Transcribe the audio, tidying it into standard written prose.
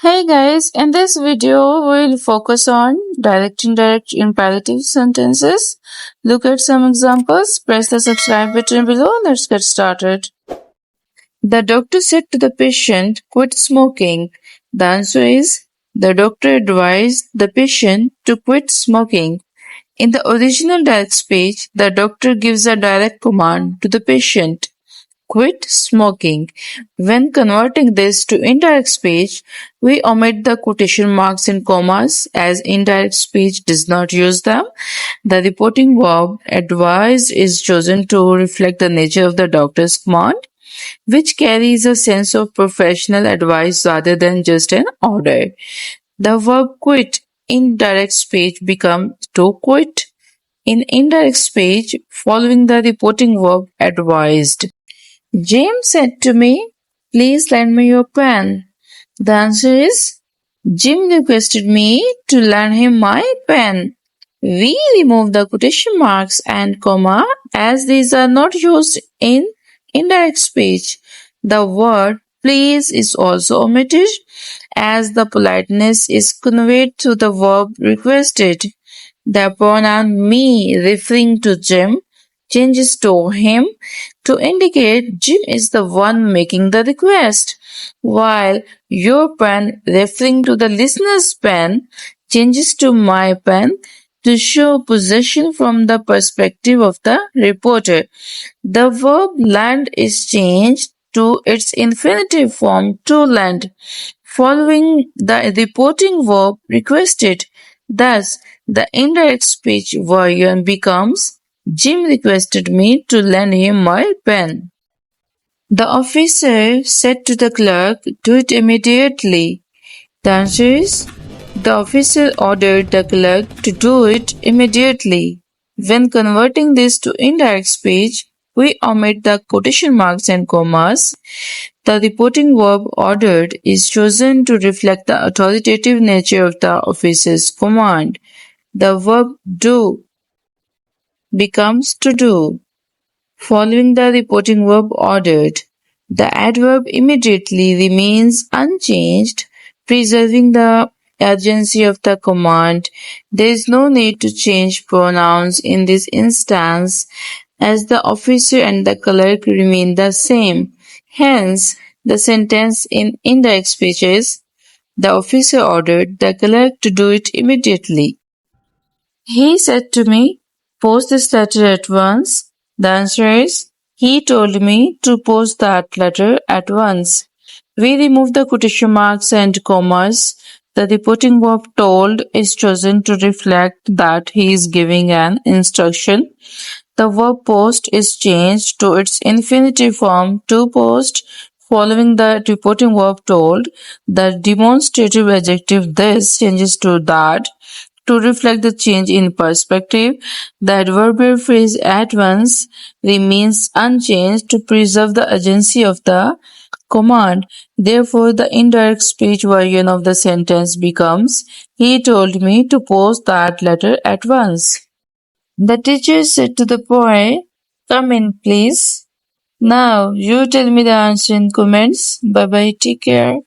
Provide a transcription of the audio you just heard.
Hey guys, in this video we'll focus on direct indirect imperative sentences. Look at some examples, press the subscribe button below, let's get started. The doctor said to the patient, quit smoking. The answer is, the doctor advised the patient to quit smoking. In the original direct speech, the doctor gives a direct command to the patient. Quit smoking. When converting this to indirect speech, we omit the quotation marks and commas as indirect speech does not use them. The reporting verb advised is chosen to reflect the nature of the doctor's command, which carries a sense of professional advice rather than just an order. The verb quit in direct speech becomes to quit in indirect speech following the reporting verb advised. James said to me, please lend me your pen. The answer is, Jim requested me to lend him my pen. We remove the quotation marks and comma as these are not used in indirect speech. The word please is also omitted as the politeness is conveyed through the verb requested. The pronoun me referring to Jim changes to him to indicate Jim is the one making the request, while your pen referring to the listener's pen changes to my pen to show possession from the perspective of the reporter. The verb lend is changed to its infinitive form to lend, following the reporting verb requested. Thus, the indirect speech version becomes Jim requested me to lend him my pen. The officer said to the clerk, do it immediately. The answer is, the officer ordered the clerk to do it immediately. When converting this to indirect speech, we omit the quotation marks and commas. The reporting verb ordered is chosen to reflect the authoritative nature of the officer's command. The verb do becomes to do, following the reporting verb ordered. The adverb immediately remains unchanged, preserving the urgency of the command. There is no need to change pronouns in this instance as the officer and the clerk remain the same. Hence, the sentence in indirect speech is, the officer ordered the clerk to do it immediately. He said to me, post this letter at once. The answer is, he told me to post that letter at once. We remove the quotation marks and commas. The reporting verb told is chosen to reflect that he is giving an instruction. The verb post is changed to its infinitive form to post following the reporting verb told. The demonstrative adjective this changes to that to reflect the change in perspective. The adverbial phrase at once remains unchanged to preserve the urgency of the command. Therefore, the indirect speech version of the sentence becomes, he told me to post that letter at once. The teacher said to the boy, come in please. Now you tell me the answer in comments. Bye bye, take care.